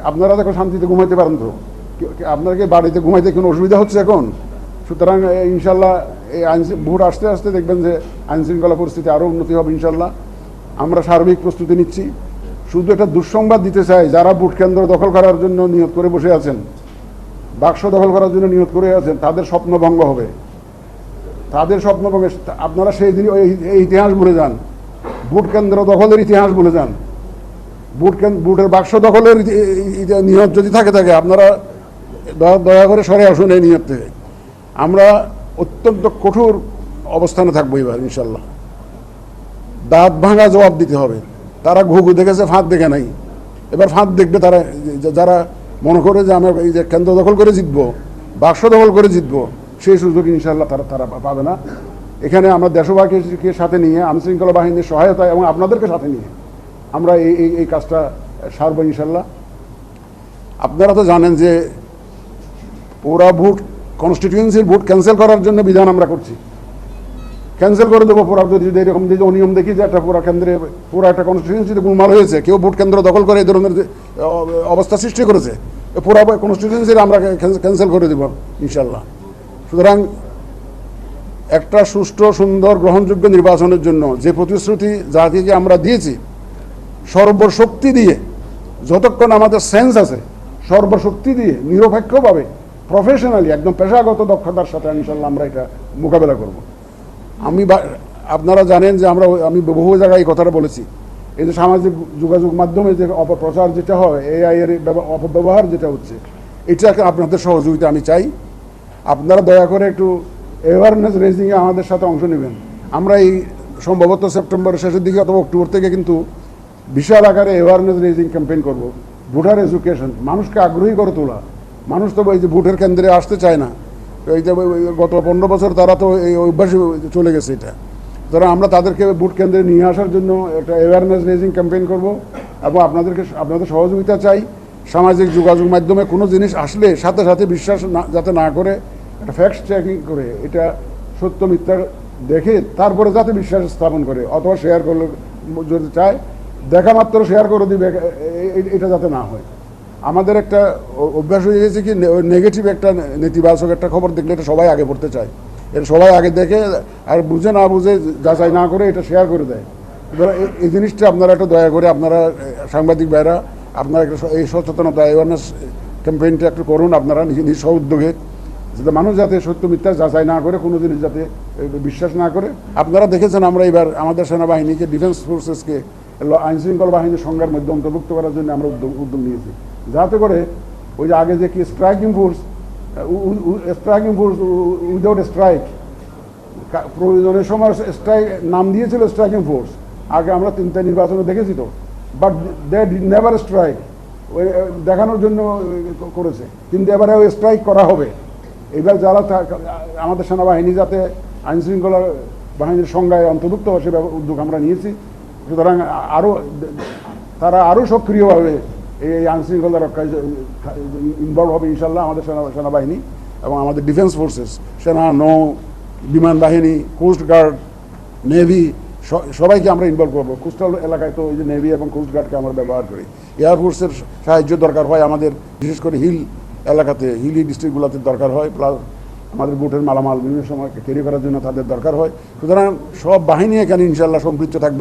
আপনারা দেখো শান্তিতে ঘুমাইতে পারেন তো, আপনাকে বাড়িতে ঘুমাইতে কোনো অসুবিধা হচ্ছে এখন? সুতরাং ইনশাল্লাহ এই ভোট আসতে আসতে দেখবেন যে আইনশৃঙ্খলা পরিস্থিতি আরও উন্নতি হবে ইনশাল্লাহ। আমরা সার্বিক প্রস্তুতি নিচ্ছি। শুধু একটা দুঃসংবাদ দিতে চাই, যারা ভোট কেন্দ্র দখল করার জন্য নিয়ত করে বসে আছেন, বাক্স দখল করার জন্য নিয়ত করে আছেন, তাদের স্বপ্নভঙ্গ হবে। তাদের স্বপ্নভঙ্গে আপনারা সেই দিন এই ইতিহাস ভুলে যান, ভোট কেন্দ্র দখলের ইতিহাস ভুলে যান। ভোটের বাক্স দখলের নিয়ত যদি থাকে আপনারা দয়া করে সরে আসুন এই নিয়ত থেকে। আমরা অত্যন্ত কঠোর অবস্থানে থাকবো এবার ইনশাল্লাহ। দাঁত ভাঙা জবাব দিতে হবে। তারা ঘুঘু দেখেছে, ফাঁদ দেখে নাই। এবার ফাঁদ দেখবে তারা, যারা মনে করে যে আমরা এই যে কেন্দ্র দখল করে জিতবো, বাক্স দখল করে জিতবো, সেই সুযোগ ইনশাল্লাহ তারা পাবে না। এখানে আমরা দেশবাসীকে সাথে নিয়ে, আইনশৃঙ্খলা বাহিনীর সহায়তা এবং আপনাদেরকে সাথে নিয়ে আমরা এই কাজটা সারবো ইনশাল্লাহ। আপনারা তো জানেন যে পুরা ভোট, কনস্টিটিউয়েন্সির ভোট ক্যান্সেল করার জন্য বিধান আমরা করছি। ক্যান্সেল করে দেবো পুরা, যদি এরকম যদি অনিয়ম দেখি যে একটা পুরা কেন্দ্রে, পুরা একটা কনস্টিটিউয়েন্সিতে গোলমাল হয়েছে, কেউ ভোট কেন্দ্র দখল করে এই ধরনের অবস্থা সৃষ্টি করেছে, পুরা কনস্টিটিউয়েন্সির আমরা ক্যান্সেল করে দেব ইনশাল্লাহ। সুতরাং একটা সুষ্ঠু, সুন্দর, গ্রহণযোগ্য নির্বাচনের জন্য যে প্রতিশ্রুতি জাতিকে আমরা দিয়েছি, সর্বশক্তি দিয়ে, যতক্ষণ আমাদের সেন্স আছে, সর্বশক্তি দিয়ে নিরপেক্ষভাবে, প্রফেশনালি, একদম পেশাগত দক্ষতার সাথে ইনশাল্লাহ আমরা এটা মোকাবেলা করব। আপনারা জানেন যে আমি বহু জায়গায় এই কথাটা বলেছি, এই যে সামাজিক যোগাযোগ মাধ্যমে যে অপপ্রচার যেটা হয়, এআই এর অপব্যবহার যেটা হচ্ছে, এটাকে আপনাদের সহযোগিতা আমি চাই। আপনারা দয়া করে একটু অ্যাওয়ারনেস রেজিংয়ে আমাদের সাথে অংশ নেবেন। আমরা এই সম্ভবত সেপ্টেম্বরের শেষের দিকে অথবা অক্টোবর থেকে কিন্তু বিশাল আকারে অ্যাওয়ারনেস রেজিং ক্যাম্পেইন করব। ভোটার এডুকেশন, মানুষকে আগ্রহী করে তোলা। মানুষ তো এই যে ভোটের কেন্দ্রে আসতে চায় না, এই যে গত 15 বছর তারা তো এই অভ্যাসে চলে গেছে এটা। সুতরাং আমরা তাদেরকে ভোট কেন্দ্রে নিয়ে আসার জন্য একটা অ্যাওয়ারনেস রেজিং ক্যাম্পেইন করব এবং আপনাদের সহযোগিতা চাই। সামাজিক যোগাযোগ মাধ্যমে কোনো জিনিস আসলে সাথে সাথে বিশ্বাস যাতে না করে, একটা ফ্যাক্ট চেকিং করে, এটা সত্য মিথ্যা দেখে তারপরে যাতে বিশ্বাস স্থাপন করে, অথবা শেয়ার করলে যদি চায় দেখা মাত্র শেয়ার করে দিবে, এটা যাতে না হয়। আমাদের একটা অভ্যাস হয়ে গেছে কি, নেগেটিভ একটা, নেতিবাচক একটা খবর দেখলে এটা সবাই আগে পড়তে চায়, এটা সবাই আগে দেখে আর বুঝে না বুঝে যাচাই না করে এটা শেয়ার করে দেয়। এই জিনিসটা আপনারা একটু দয়া করে, আপনারা সাংবাদিক ভাইরা, আপনারা এই সচেতনতা, অ্যাওয়ারনেস ক্যাম্পেইনটা একটু করুন আপনারা নিজ উদ্যোগে, যাতে মানুষ যাতে সত্য মিথ্যা যাচাই না করে, কোনো জিনিস যাতে বিশ্বাস না করে। আপনারা দেখেছেন আমরা এবার আমাদের সেনাবাহিনীকে, ডিফেন্স ফোর্সেসকে আইনশৃঙ্খলা বাহিনীর সংজ্ঞার মধ্যে অন্তর্ভুক্ত করার জন্য আমরা উদ্যোগ নিয়েছি, যাতে করে ওই যে আগে যে কি স্ট্রাইকিং ফোর্স উইদাউট স্ট্রাইক, প্রয়োজনের সময় স্ট্রাইক নাম দিয়েছিল স্ট্রাইকিং ফোর্স, আগে আমরা 3টা নির্বাচনে দেখেছি তো, but they did never strike, দেখানোর জন্য করেছে, কিন্তু এবারে ওই স্ট্রাইক করা হবে। এবার যারা আমাদের সেনাবাহিনী যাতে আইনশৃঙ্খলা বাহিনীর সংজ্ঞায় অন্তর্ভুক্ত হয়, সে উদ্যোগ আমরা নিয়েছি। সুতরাং তারা আরও সক্রিয়ভাবে এই আইনশৃঙ্খলা রক্ষায় ইনভলভ হবে ইনশাল্লাহ, আমাদের সেনাবাহিনী এবং আমাদের ডিফেন্স ফোর্সেস, সেনা, নৌ, বিমান বাহিনী, কোস্ট গার্ড, নেভি, সবাইকে আমরা ইনভলভ করবো। কোস্টাল এলাকায় তো এই যে নেভি এবং কোস্ট গার্ডকে আমরা ব্যবহার করি। এয়ারফোর্সের সাহায্য দরকার হয় আমাদের, বিশেষ করে হিল এলাকাতে, হিলি ডিস্ট্রিক্টগুলোতে দরকার হয়, প্লাস আমাদের বুটের মালামাল বিভিন্ন সময় ক্যারি করার জন্য তাদের দরকার হয়। সুতরাং সব বাহিনী এখানে ইনশাল্লাহ সম্পৃক্ত থাকবে।